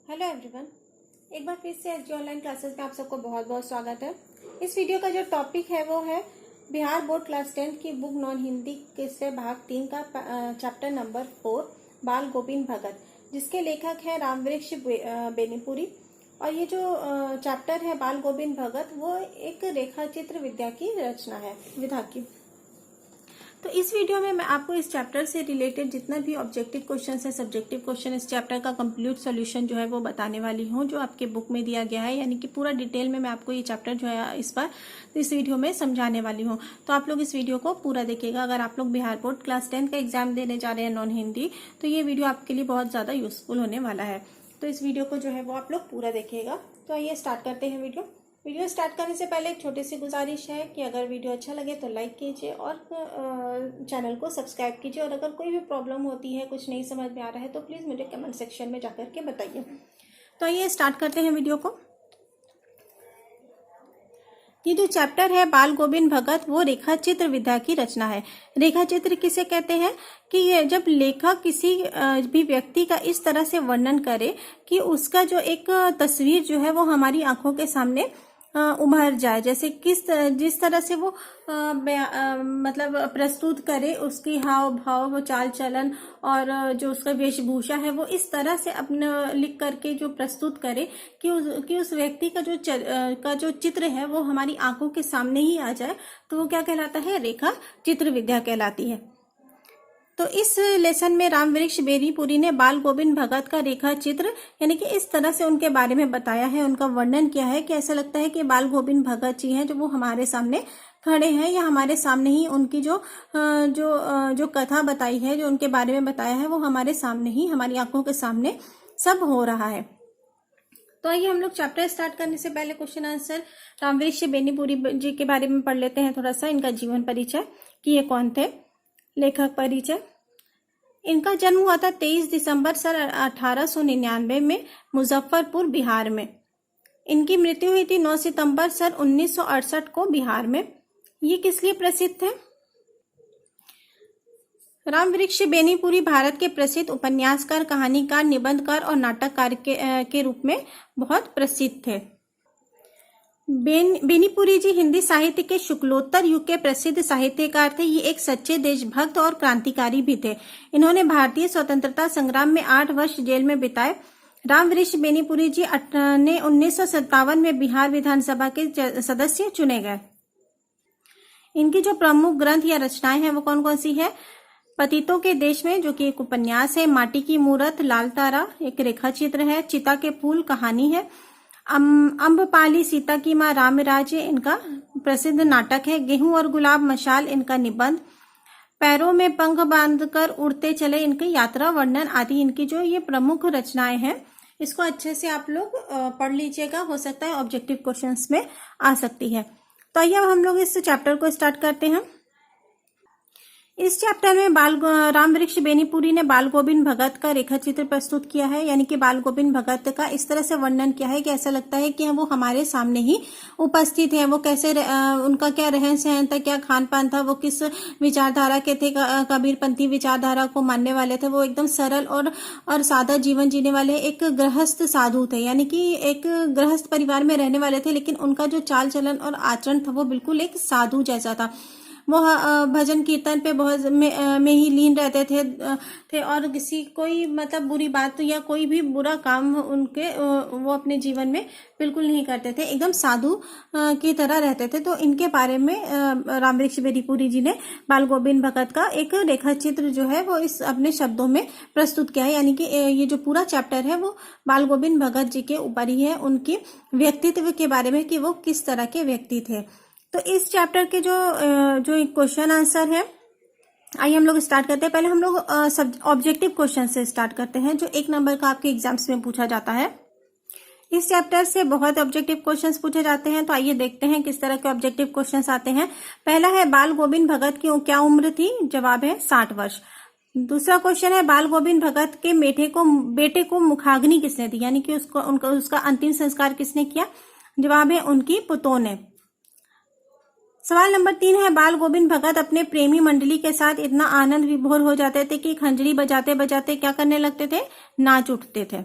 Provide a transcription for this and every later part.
Hello everyone, एक बार फिर से एसजी ऑनलाइन क्लासेस में आप सबको बहुत बहुत स्वागत है। इस वीडियो का जो टॉपिक है वो है बिहार बोर्ड क्लास 10 की बुक नॉन हिंदी किस्से भाग 3 का चैप्टर नंबर 4 बाल गोविंद भगत, जिसके लेखक है रामवृक्ष बेनीपुरी। और ये जो चैप्टर है बाल गोविंद भगत वो एक रेखा चित्र विद्या की रचना है विधा की। तो इस वीडियो में मैं आपको इस चैप्टर से रिलेटेड जितना भी ऑब्जेक्टिव क्वेश्चन है, सब्जेक्टिव क्वेश्चन, इस चैप्टर का कंप्लीट सॉल्यूशन जो है वो बताने वाली हूँ, जो आपके बुक में दिया गया है। यानी कि पूरा डिटेल में मैं आपको ये चैप्टर जो है इस वीडियो में समझाने वाली हूँ। तो आप लोग इस वीडियो को पूरा देखिएगा। अगर आप लोग बिहार बोर्ड क्लास 10 का एग्जाम देने जा रहे हैं नॉन हिंदी, तो ये वीडियो आपके लिए बहुत ज़्यादा यूजफुल होने वाला है। तो इस वीडियो को जो है वो आप लोग पूरा देखिएगा। तो आइए स्टार्ट करते हैं। वीडियो स्टार्ट करने से पहले एक छोटी सी गुजारिश है कि अगर वीडियो अच्छा लगे तो लाइक कीजिए और चैनल को सब्सक्राइब कीजिए। और अगर कोई भी प्रॉब्लम होती है, कुछ नहीं समझ में आ रहा है, तो प्लीज़ मुझे कमेंट सेक्शन में जाकर के बताइए। तो आइए स्टार्ट करते हैं वीडियो को। ये जो चैप्टर है बाल गोविंद भगत वो रेखा चित्र विद्या की रचना है। रेखा चित्र किसे कहते हैं कि ये जब लेखक किसी भी व्यक्ति का इस तरह से वर्णन करे कि उसका जो एक तस्वीर जो है वो हमारी आंखों के सामने उभर जाए। जैसे जिस तरह से वो मतलब प्रस्तुत करे, उसकी हाव भाव, वो चाल चलन और जो उसका वेशभूषा है वो इस तरह से अपना लिख करके जो प्रस्तुत करे कि उस व्यक्ति का जो चित्र है वो हमारी आंखों के सामने ही आ जाए, तो वो क्या कहलाता है? रेखा चित्र विद्या कहलाती है। तो इस लेसन में रामवृक्ष बेनीपुरी ने बाल गोविंद भगत का रेखा चित्र यानी कि इस तरह से उनके बारे में बताया है, उनका वर्णन किया है कि ऐसा लगता है कि बाल गोविंद भगत जी हैं जो वो हमारे सामने खड़े हैं, या हमारे सामने ही उनकी जो कथा बताई है, जो उनके बारे में बताया है, वो हमारे सामने ही, हमारी आंखों के सामने सब हो रहा है। तो आइए हम लोग चैप्टर स्टार्ट करने से पहले क्वेश्चन आंसर रामवृक्ष बेनीपुरी जी के बारे में पढ़ लेते हैं थोड़ा सा, इनका जीवन परिचय कि ये कौन थे। लेखक परिचय। इनका जन्म हुआ था 23 दिसंबर सन 1899 में मुजफ्फरपुर बिहार में। इनकी मृत्यु हुई थी 9 सितंबर सन 1968 को बिहार में। ये किस लिए प्रसिद्ध थे? रामवृक्ष बेनीपुरी भारत के प्रसिद्ध उपन्यासकार, कहानीकार, निबंधकार और नाटककार के रूप में बहुत प्रसिद्ध थे। बेनीपुरी जी हिंदी साहित्य के शुक्लोत्तर युग के प्रसिद्ध साहित्यकार थे। ये एक सच्चे देशभक्त और क्रांतिकारी भी थे। इन्होंने भारतीय स्वतंत्रता संग्राम में 8 वर्ष जेल में बिताए। रामवृक्ष बेनीपुरी जी ने 1957 में बिहार विधानसभा के सदस्य चुने गए। इनकी जो प्रमुख ग्रंथ या रचनाएं हैं वो कौन कौन सी है? पतितों के देश में, जो कि एक उपन्यास है, माटी की मूरत, लाल तारा एक रेखा चित्र है, चिता के फूल कहानी है, अम्बपाली सीता की माँ रामराज्य इनका प्रसिद्ध नाटक है, गेहूं और गुलाब मशाल इनका निबंध, पैरों में पंख बांधकर उड़ते चले इनकी यात्रा वर्णन आदि इनकी जो ये प्रमुख रचनाएं हैं। इसको अच्छे से आप लोग पढ़ लीजिएगा, हो सकता है ऑब्जेक्टिव क्वेश्चंस में आ सकती है। तो आइए अब हम लोग इस चैप्टर को स्टार्ट करते हैं। इस चैप्टर में रामवृक्ष बेनीपुरी ने बाल गोविंद भगत का रेखा चित्र प्रस्तुत किया है। यानी कि बाल गोविंद भगत का इस तरह से वर्णन किया है कि ऐसा लगता है कि वो हमारे सामने ही उपस्थित है। वो कैसे, उनका क्या रहन सहन था, क्या खान पान था, वो किस विचारधारा के थे, कबीरपंथी विचारधारा को मानने वाले थे। वो एकदम सरल और सादा जीवन जीने वाले एक गृहस्थ साधु थे। यानी कि एक गृहस्थ परिवार में रहने वाले थे, लेकिन उनका जो चाल चलन और आचरण था वो बिल्कुल एक साधु जैसा था। वो भजन कीर्तन पे बहुत में ही लीन रहते थे और कोई मतलब बुरी बात या कोई भी बुरा काम वो अपने जीवन में बिल्कुल नहीं करते थे, एकदम साधु की तरह रहते थे। तो इनके बारे में रामवृक्ष बेनीपुरी जी ने बाल गोविंद भगत का एक रेखा चित्र जो है वो इस अपने शब्दों में प्रस्तुत किया है। यानी कि ये जो पूरा चैप्टर है वो बाल गोविंद भगत जी के ऊपर ही है, उनकी व्यक्तित्व के बारे में कि वो किस तरह के व्यक्ति थे। तो इस चैप्टर के जो क्वेश्चन आंसर है, आइए हम लोग स्टार्ट करते हैं। पहले हम लोग ऑब्जेक्टिव क्वेश्चन से स्टार्ट करते हैं, जो 1 नंबर का आपके एग्जाम्स में पूछा जाता है। इस चैप्टर से बहुत ऑब्जेक्टिव क्वेश्चंस पूछे जाते हैं। तो आइए देखते हैं किस तरह के ऑब्जेक्टिव क्वेश्चंस आते हैं। पहला है बाल गोविंद भगत की क्या उम्र थी? जवाब है 60 वर्ष। दूसरा क्वेश्चन है बाल गोविंद भगत के बेटे को मुखाग्नि किसने दी? यानी कि उसका अंतिम संस्कार किसने किया? जवाब है उनकी पुतों ने। सवाल नंबर 3 है बाल गोविंद भगत अपने प्रेमी मंडली के साथ इतना आनंद विभोर हो जाते थे कि खंजरी बजाते बजाते क्या करने लगते थे? नाच उठते थे।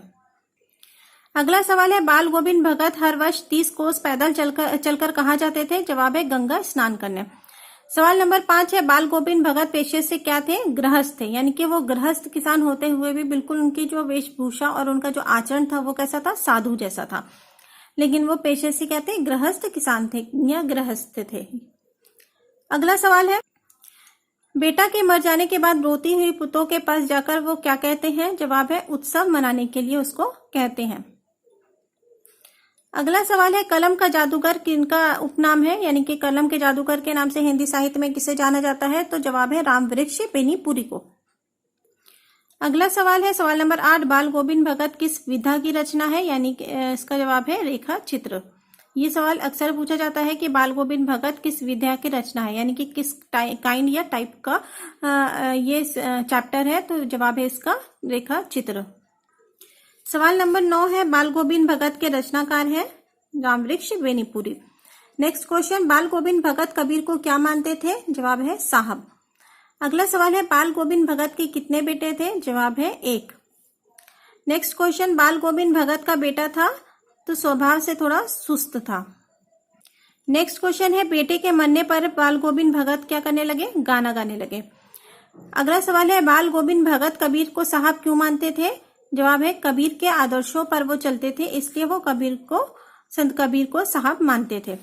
अगला सवाल है, बाल गोविंद भगत हर वर्ष 30 कोस पैदल चलकर कहाँ जाते थे? जवाब है गंगा स्नान करने। सवाल नंबर 5 है, बाल गोविंद भगत पेशे से क्या थे? गृहस्थ थे, यानी कि वो गृहस्थ किसान होते हुए भी बिल्कुल उनकी जो वेशभूषा और उनका जो आचरण था वो कैसा था? साधु जैसा था। लेकिन वो पेशे से क्या थे? गृहस्थ किसान थे या गृहस्थ थे। अगला सवाल है, बेटा के मर जाने के बाद रोती हुई पुतों के पास जाकर वो क्या कहते हैं? जवाब है उत्सव मनाने के लिए उसको कहते हैं। अगला सवाल है, कलम का जादूगर किनका उपनाम है? यानी कि कलम के जादूगर के नाम से हिंदी साहित्य में किसे जाना जाता है? तो जवाब है रामवृक्ष बेनीपुरी को। अगला सवाल है, सवाल नंबर 8, बाल गोविंद भगत किस विधा की रचना है? यानी कि इसका जवाब है रेखा चित्र। ये सवाल अक्सर पूछा जाता है कि बाल गोविंद भगत किस विधा की रचना है, यानी कि किस काइंड या टाइप का ये चैप्टर है? तो जवाब है इसका रेखा चित्र। सवाल नंबर 9 है, बाल गोविंद भगत के रचनाकार है रामवृक्ष बेनीपुरी। नेक्स्ट क्वेश्चन, बाल गोविंद भगत कबीर को क्या मानते थे? जवाब है साहब। अगला सवाल है, बाल गोविंद भगत के कितने बेटे थे? जवाब है 1। नेक्स्ट क्वेश्चन, बाल गोविंद भगत का बेटा था तो स्वभाव से थोड़ा सुस्त था। नेक्स्ट क्वेश्चन है, बेटे के मरने पर बाल गोविंद भगत क्या करने लगे? गाना गाने लगे। अगला सवाल है, बाल गोविंद भगत कबीर को साहब क्यों मानते थे? जवाब है कबीर के आदर्शों पर वो चलते थे, इसलिए वो संत कबीर को साहब मानते थे।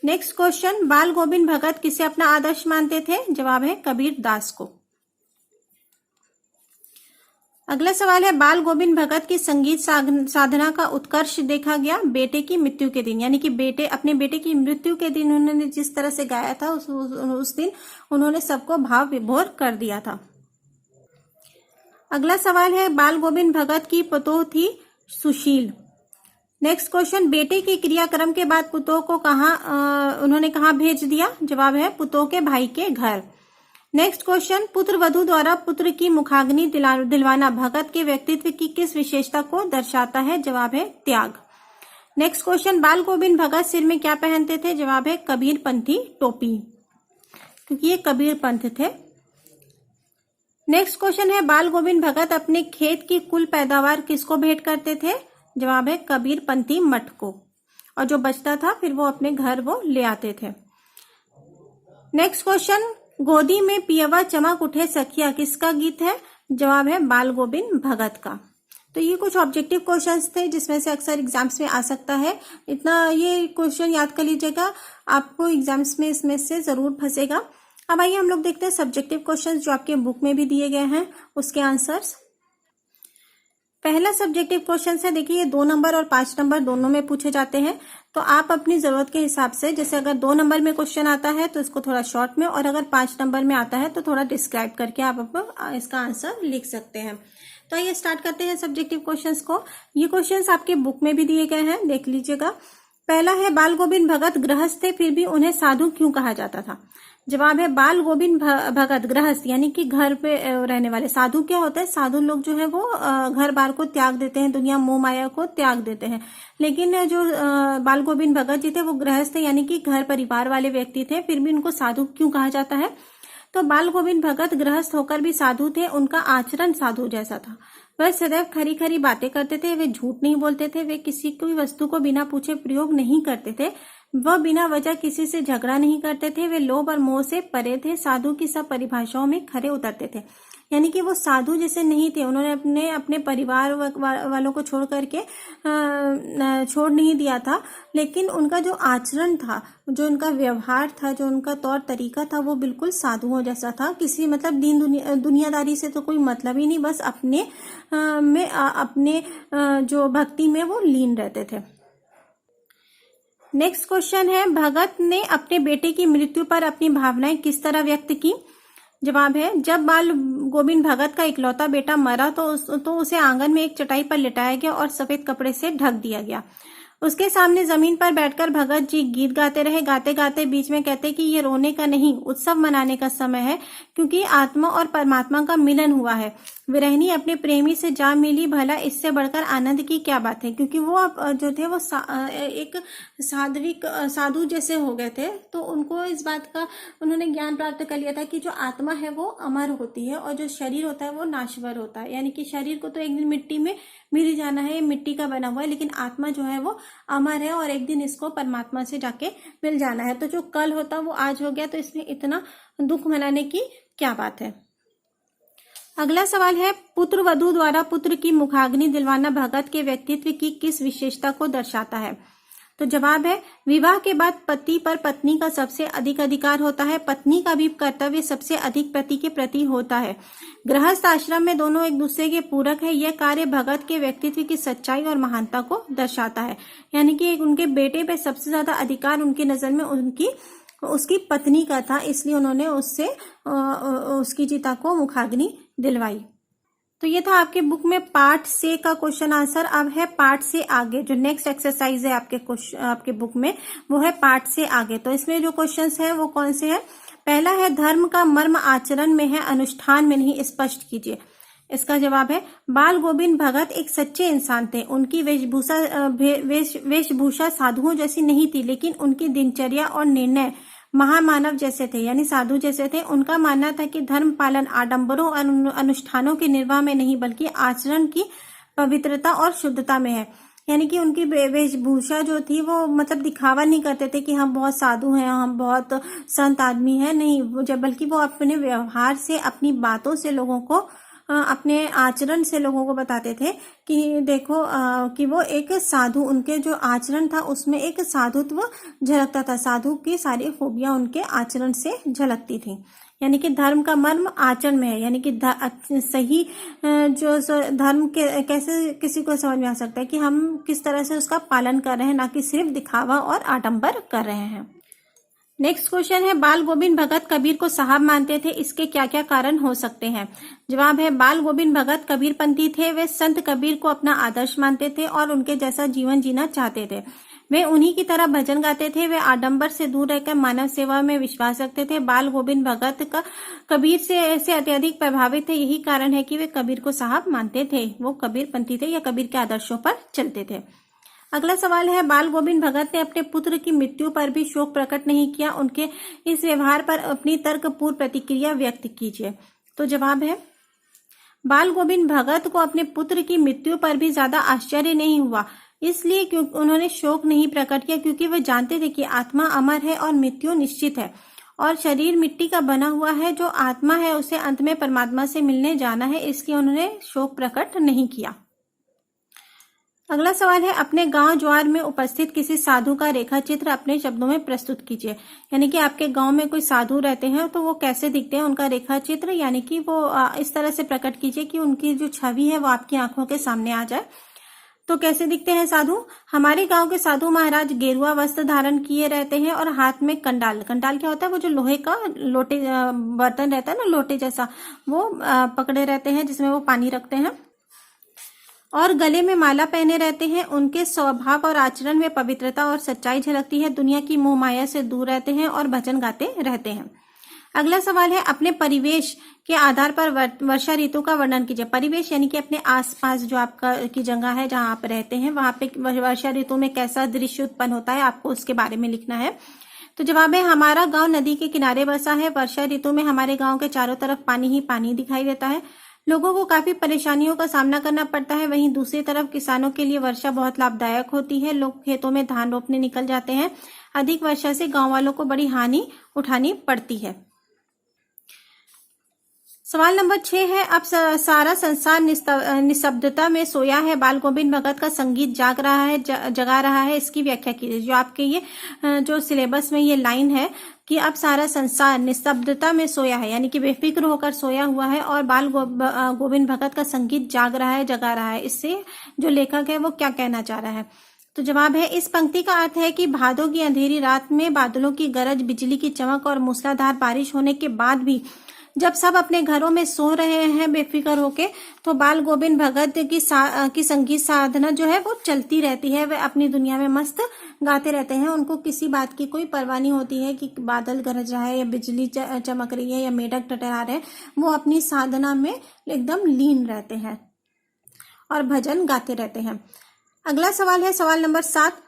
नेक्स्ट क्वेश्चन, बाल गोविंद भगत किसे अपना आदर्श मानते थे? जवाब है कबीर दास को। अगला सवाल है, बाल गोविंद भगत की संगीत साधना का उत्कर्ष देखा गया बेटे की मृत्यु के दिन, यानी कि अपने बेटे की मृत्यु के दिन उन्होंने जिस तरह से गाया था उस दिन उन्होंने सबको भाव विभोर कर दिया था। अगला सवाल है, बाल गोविंद भगत की पुतोह थी सुशील। नेक्स्ट क्वेश्चन, बेटे के क्रियाक्रम के बाद पुतोह को उन्होंने कहाँ भेज दिया? जवाब है पुतोह के भाई के घर। नेक्स्ट क्वेश्चन, पुत्र वधू द्वारा पुत्र की मुखाग्नि दिलवाना भगत के व्यक्तित्व की किस विशेषता को दर्शाता है? जवाब है त्याग। नेक्स्ट क्वेश्चन, बाल गोविंद भगत सिर में क्या पहनते थे? जवाब है कबीरपंथी टोपी, क्योंकि ये कबीर पंथ थे। नेक्स्ट क्वेश्चन है, बाल गोविंद भगत अपने खेत की कुल पैदावार किसको भेंट करते थे? जवाब है कबीरपंथी मठ को, और जो बचता था फिर वो अपने घर वो ले आते थे। नेक्स्ट क्वेश्चन, गोदी में पियवा चमक उठे सखिया किसका गीत है? जवाब है बाल गोविंद भगत का। तो ये कुछ ऑब्जेक्टिव क्वेश्चंस थे जिसमें से अक्सर एग्जाम्स में आ सकता है। इतना ये क्वेश्चन याद कर लीजिएगा, आपको एग्जाम्स में इसमें से जरूर फंसेगा। अब आइए हम लोग देखते हैं सब्जेक्टिव क्वेश्चंस जो आपके बुक में भी दिए गए हैं, उसके आंसर्स। पहला सब्जेक्टिव क्वेश्चन है, देखिए 2 नंबर और 5 नंबर दोनों में पूछे जाते हैं। तो आप अपनी जरूरत के हिसाब से, जैसे अगर 2 नंबर में क्वेश्चन आता है तो इसको थोड़ा शॉर्ट में, और अगर 5 नंबर में आता है तो थोड़ा डिस्क्राइब करके आप इसका आंसर लिख सकते हैं। तो आइए स्टार्ट करते हैं सब्जेक्टिव क्वेश्चंस को। ये क्वेश्चंस आपके बुक में भी दिए गए हैं, देख लीजिएगा। पहला है, बाल गोविंद भगत गृहस्थ थे फिर भी उन्हें साधु क्यों कहा जाता था? जवाब है बाल गोविंद भगत गृहस्थ यानी कि घर पे रहने वाले। साधु क्या होता है? साधु लोग जो है वो घर बार को त्याग देते हैं, दुनिया मोह माया को त्याग देते हैं। लेकिन जो बाल गोविंद भगत जी थे वो गृहस्थ थे, यानी कि घर परिवार वाले व्यक्ति थे, फिर भी उनको साधु क्यों कहा जाता है? तो बाल गोविंद भगत गृहस्थ होकर भी साधु थे, उनका आचरण साधु जैसा था। वह सदैव खरी खरी बातें करते थे, वे झूठ नहीं बोलते थे, वे किसी कोई वस्तु को बिना पूछे प्रयोग नहीं करते थे, वह बिना वजह किसी से झगड़ा नहीं करते थे, वे लोभ और मोह से परे थे, साधु की सब परिभाषाओं में खरे उतरते थे। यानी कि वो साधु जैसे नहीं थे, उन्होंने अपने परिवार वालों को छोड़ करके छोड़ नहीं दिया था, लेकिन उनका जो आचरण था, जो उनका व्यवहार था, जो उनका तौर तरीका था, वो बिल्कुल साधुओं जैसा था। किसी मतलब दुनियादारी से तो कोई मतलब ही नहीं, बस अपने जो भक्ति में वो लीन रहते थे। नेक्स्ट क्वेश्चन है, भगत ने अपने बेटे की मृत्यु पर अपनी भावनाएं किस तरह व्यक्त की? जवाब है, जब बाल गोविंद भगत का इकलौता बेटा मरा तो उसे आंगन में एक चटाई पर लिटाया गया और सफेद कपड़े से ढक दिया गया। उसके सामने जमीन पर बैठकर भगत जी गीत गाते रहे। गाते गाते बीच में कहते कि ये रोने का नहीं, उत्सव मनाने का समय है, क्योंकि आत्मा और परमात्मा का मिलन हुआ है। विरहिणी अपने प्रेमी से जा मिली, भला इससे बढ़कर आनंद की क्या बात है। क्योंकि वो जो थे वो एक साधु जैसे हो गए थे, तो उनको इस बात का उन्होंने ज्ञान प्राप्त कर लिया था कि जो आत्मा है वो अमर होती है और जो शरीर होता है वो नाशवर होता है। यानी कि शरीर को तो एक दिन मिट्टी में मिल जाना है, ये मिट्टी का बना हुआ है, लेकिन आत्मा जो है वो अमर है और एक दिन इसको परमात्मा से जाके मिल जाना है। तो जो कल होता वो आज हो गया, तो इसमें इतना दुख मनाने की क्या बात है। अगला सवाल है, पुत्र वधू द्वारा पुत्र की मुखाग्नि दिलवाना भगत के व्यक्तित्व की किस विशेषता को दर्शाता है। तो जवाब है, विवाह के बाद पति पर पत्नी का सबसे अधिक अधिकार होता है। पत्नी का भी कर्तव्य सबसे अधिक पति के प्रति होता है। गृहस्थ आश्रम में दोनों एक दूसरे के पूरक है। यह कार्य भगत के व्यक्तित्व की सच्चाई और महानता को दर्शाता है। यानी कि उनके बेटे पे सबसे ज्यादा अधिकार उनकी नजर में उसकी पत्नी का था, इसलिए उन्होंने उससे उसकी चिता को मुखाग्नि दिलवाई। तो ये था आपके बुक में पार्ट से का क्वेश्चन आंसर। अब है पार्ट से आगे, जो नेक्स्ट एक्सरसाइज है आपके बुक में, वो है पार्ट से आगे। तो इसमें जो क्वेश्चंस है वो कौन से हैं। पहला है, धर्म का मर्म आचरण में है, अनुष्ठान में नहीं, स्पष्ट कीजिए। इसका जवाब है, बाल गोविंद भगत एक सच्चे इंसान थे। उनकी वेशभूषा साधुओं जैसी नहीं थी, लेकिन उनकी दिनचर्या और निर्णय महामानव जैसे थे, यानी साधु जैसे थे। उनका मानना था कि धर्म पालन आडंबरों और अनुष्ठानों के निर्वाह में नहीं, बल्कि आचरण की पवित्रता और शुद्धता में है। यानी कि उनकी वेशभूषा जो थी वो मतलब दिखावा नहीं करते थे कि हम बहुत साधु हैं, हम बहुत संत आदमी हैं, नहीं, बल्कि वो अपने व्यवहार से, अपनी बातों से लोगों को, अपने आचरण से लोगों को बताते थे कि देखो कि वो एक साधु, उनके जो आचरण था उसमें एक साधुत्व झलकता था। साधु की सारी खूबियां उनके आचरण से झलकती थी। यानी कि धर्म का मर्म आचरण में है। यानी कि सही जो धर्म के कैसे किसी को समझ में आ सकता है कि हम किस तरह से उसका पालन कर रहे हैं, ना कि सिर्फ दिखावा और आडंबर कर रहे हैं। नेक्स्ट क्वेश्चन है, बाल गोविंद भगत कबीर को साहब मानते थे, इसके क्या क्या कारण हो सकते हैं। जवाब है, बाल गोविंद भगत कबीरपंथी थे। वे संत कबीर को अपना आदर्श मानते थे और उनके जैसा जीवन जीना चाहते थे। वे उन्हीं की तरह भजन गाते थे। वे आडंबर से दूर रहकर मानव सेवा में विश्वास रखते थे। बाल गोविंद भगत का कबीर से अत्यधिक प्रभावित थे। यही कारण है कि वे कबीर को साहब मानते थे। वो कबीरपंथी थे या कबीर के आदर्शों पर चलते थे। अगला सवाल है, बाल गोविंद भगत ने अपने पुत्र की मृत्यु पर भी शोक प्रकट नहीं किया। उनके इस व्यवहार पर अपनी तर्कपूर्ण प्रतिक्रिया व्यक्त कीजिए। तो जवाब है, बाल गोविंद भगत को अपने पुत्र की मृत्यु पर भी ज्यादा आश्चर्य नहीं हुआ, इसलिए क्योंकि उन्होंने शोक नहीं प्रकट किया, क्योंकि वे जानते थे कि आत्मा अमर है और मृत्यु निश्चित है और शरीर मिट्टी का बना हुआ है। जो आत्मा है उसे अंत में परमात्मा से मिलने जाना है, इसलिए उन्होंने शोक प्रकट नहीं किया। अगला सवाल है, अपने गांव ज्वार में उपस्थित किसी साधु का रेखा चित्र अपने शब्दों में प्रस्तुत कीजिए। यानी कि आपके गांव में कोई साधु रहते हैं तो वो कैसे दिखते हैं, उनका रेखा चित्र, यानी कि वो इस तरह से प्रकट कीजिए कि उनकी जो छवि है वो आपकी आंखों के सामने आ जाए। तो कैसे दिखते हैं साधु। हमारे गांव के साधु महाराज गेरुआ वस्त्र धारण किए रहते हैं और हाथ में कंडाल, कंडाल क्या होता है, वो जो लोहे का लोटे बर्तन रहता है ना, लोटे जैसा, वो पकड़े रहते हैं जिसमें वो पानी रखते हैं, और गले में माला पहने रहते हैं। उनके स्वभाव और आचरण में पवित्रता और सच्चाई झलकती है। दुनिया की मोह माया से दूर रहते हैं और भजन गाते रहते हैं। अगला सवाल है, अपने परिवेश के आधार पर वर्षा ऋतु का वर्णन कीजिए। परिवेश यानी कि अपने आसपास जो आपका की जगह है जहां आप रहते हैं, वहां पे वर्षा ऋतु में कैसा दृश्य उत्पन्न होता है, आपको उसके बारे में लिखना है। तो जवाब है, हमारा गांव नदी के किनारे बसा है। वर्षा ऋतु में हमारे गांव के चारों तरफ पानी ही पानी दिखाई देता है। लोगों को काफी परेशानियों का सामना करना पड़ता है। वहीं दूसरी तरफ किसानों के लिए वर्षा बहुत लाभदायक होती है। लोग खेतों में धान रोपने निकल जाते हैं। अधिक वर्षा से गांव वालों को बड़ी हानि उठानी पड़ती है। सवाल नंबर 6 है, अब सारा संसार निस्तब्धता में सोया है। बाल गोविंद भगत का संगीत जगा रहा है, इसकी व्याख्या कीजिए। जो आपके ये जो सिलेबस में ये लाइन है कि अब सारा संसार निस्तब्धता में सोया है, यानी कि बेफिक्र होकर सोया हुआ है और बाल गोविंद भगत का संगीत जगा रहा है, इससे जो लेखक है वो क्या कहना चाह रहा है। तो जवाब है, इस पंक्ति का अर्थ है कि भादों की अंधेरी रात में बादलों की गरज, बिजली की चमक और मूसलाधार बारिश होने के बाद भी जब सब अपने घरों में सो रहे हैं बेफिक्र होके, तो बाल गोविंद भगत की संगीत साधना जो है वो चलती रहती है। वे अपनी दुनिया में मस्त गाते रहते हैं। उनको किसी बात की कोई परवाह नहीं होती है कि बादल गरज रहा है या बिजली चमक रही है या मेढक टटरा रहे हैं। वो अपनी साधना में एकदम लीन रहते हैं और भजन गाते रहते हैं। अगला सवाल है सवाल नंबर 7।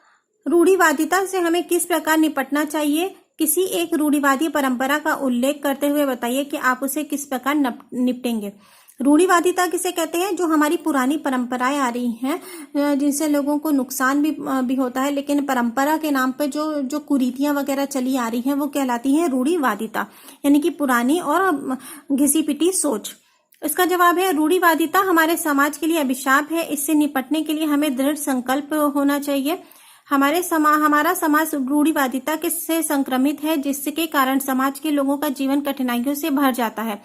रूढ़िवादिता से हमें किस प्रकार निपटना चाहिए? किसी एक रूढ़िवादी परंपरा का उल्लेख करते हुए बताइए कि आप उसे किस प्रकार निपटेंगे। रूढ़िवादिता किसे कहते हैं? जो हमारी पुरानी परंपराएं आ रही हैं, जिनसे लोगों को नुकसान भी होता है, लेकिन परंपरा के नाम पर जो कुरीतियां वगैरह चली आ रही हैं वो कहलाती है रूढ़िवादिता, यानी कि पुरानी और घिसी पिटी सोच। इसका जवाब है रूढ़िवादिता हमारे समाज के लिए अभिशाप है। इससे निपटने के लिए हमें दृढ़ संकल्प होना चाहिए। हमारा समाज रूढ़िवादिता से संक्रमित है, जिसके कारण समाज के लोगों का जीवन कठिनाइयों से भर जाता है।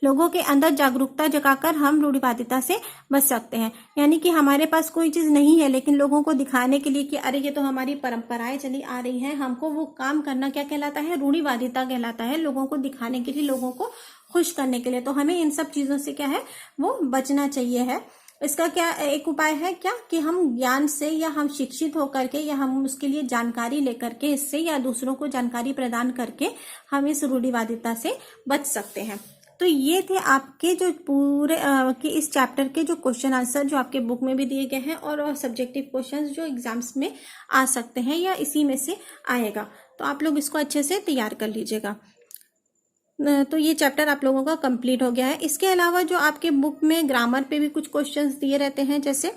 लोगों के अंदर जागरूकता जगाकर हम रूढ़िवादिता से बच सकते हैं। यानी कि हमारे पास कोई चीज नहीं है, लेकिन लोगों को दिखाने के लिए कि अरे ये तो हमारी परंपराएं चली आ रही हैं, हमको वो काम करना क्या कहलाता है? रूढ़िवादिता कहलाता है। लोगों को दिखाने के लिए, लोगों को खुश करने के लिए। तो हमें इन सब चीजों से क्या है वो बचना चाहिए है। इसका क्या एक उपाय है क्या कि हम ज्ञान से या हम शिक्षित होकर के या हम उसके लिए जानकारी लेकर के इससे या दूसरों को जानकारी प्रदान करके हम इस रूढ़िवादिता से बच सकते हैं। तो ये थे आपके जो पूरे के इस चैप्टर के जो क्वेश्चन आंसर जो आपके बुक में भी दिए गए हैं और सब्जेक्टिव क्वेश्चंस जो एग्जाम्स में आ सकते हैं या इसी में से आएगा। तो आप लोग इसको अच्छे से तैयार कर लीजिएगा। तो ये चैप्टर आप लोगों का कंप्लीट हो गया है। इसके अलावा जो आपके बुक में ग्रामर पे भी कुछ क्वेश्चंस दिए रहते हैं, जैसे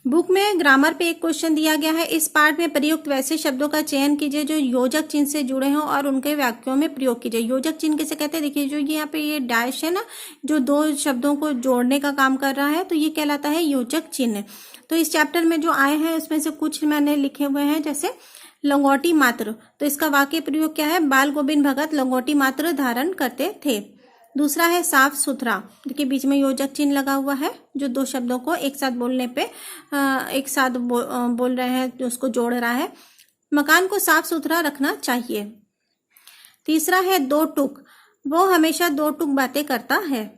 बुक में ग्रामर पे एक क्वेश्चन दिया गया है, इस पाठ में प्रयुक्त वैसे शब्दों का चयन कीजिए जो योजक चिन्ह से जुड़े हों और उनके वाक्यों में प्रयोग कीजिए। योजक चिन्ह किसे कहते हैं? देखिए जो यहाँ पे ये डैश है ना, जो दो शब्दों को जोड़ने का काम कर रहा है, तो ये कहलाता है योजक चिन्ह। तो इस चैप्टर में जो आए हैं उसमें से कुछ मैंने लिखे हुए हैं, जैसे लंगोटी मात्र, तो इसका वाक्य प्रयोग क्या है? बाल गोविंद भगत लंगोटी मात्र धारण करते थे। दूसरा है साफ सुथरा, देखिए बीच में योजक चिन्ह लगा हुआ है, जो दो शब्दों को एक साथ बोलने पे एक साथ बोल रहे हैं, जो उसको जोड़ रहा है। मकान को साफ सुथरा रखना चाहिए। तीसरा है दो टुक, वो हमेशा दो टुक बातें करता है।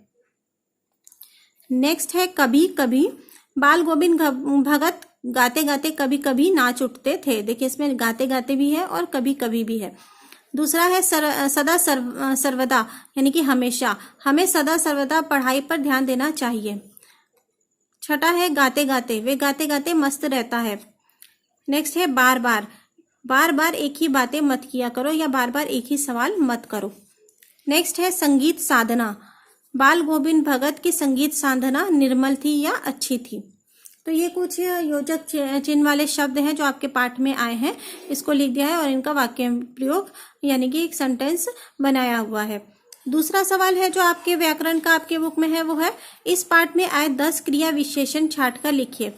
नेक्स्ट है कभी कभी, बाल गोविंद भगत गाते गाते कभी कभी नाच उठते थे। देखिए इसमें गाते गाते भी है और कभी कभी भी है। दूसरा है सदा सर्वदा, यानी कि हमेशा, हमें सदा सर्वदा पढ़ाई पर ध्यान देना चाहिए। छठा है गाते गाते, वे गाते गाते मस्त रहता है। नेक्स्ट है बार बार, बार बार एक ही बातें मत किया करो या बार बार एक ही सवाल मत करो। नेक्स्ट है संगीत साधना, बाल गोविंद भगत की संगीत साधना निर्मल थी या अच्छी थी। तो ये कुछ योजक चिन्ह वाले शब्द हैं जो आपके पाठ में आए हैं, इसको लिख दिया है और इनका वाक्य प्रयोग यानी कि एक सेंटेंस बनाया हुआ है। दूसरा सवाल है जो आपके व्याकरण का आपके बुक में है, वो है इस पाठ में आए 10 क्रिया विशेषण छांट कर लिखिए।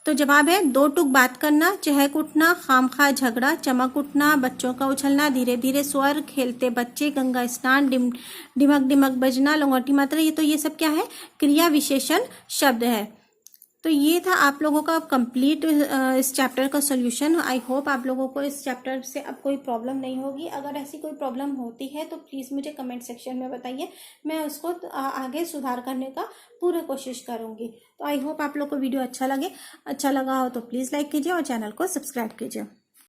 तो जवाब है दो टुक बात करना, चहक उठना, खामखा झगड़ा, चमक उठना, बच्चों का उछलना, धीरे धीरे स्वर, खेलते बच्चे, गंगा स्नान, डिमक डिमक बजना, लंगोटी मात्रा। ये तो ये सब क्या है? क्रिया विशेषण शब्द है। तो ये था आप लोगों का कंप्लीट इस चैप्टर का सॉल्यूशन। आई होप आप लोगों को इस चैप्टर से अब कोई प्रॉब्लम नहीं होगी। अगर ऐसी कोई प्रॉब्लम होती है तो प्लीज़ मुझे कमेंट सेक्शन में बताइए, मैं उसको आगे सुधार करने का पूरी कोशिश करूँगी। तो आई होप आप लोग को वीडियो अच्छा लगा हो तो प्लीज़ लाइक कीजिए और चैनल को सब्सक्राइब कीजिए।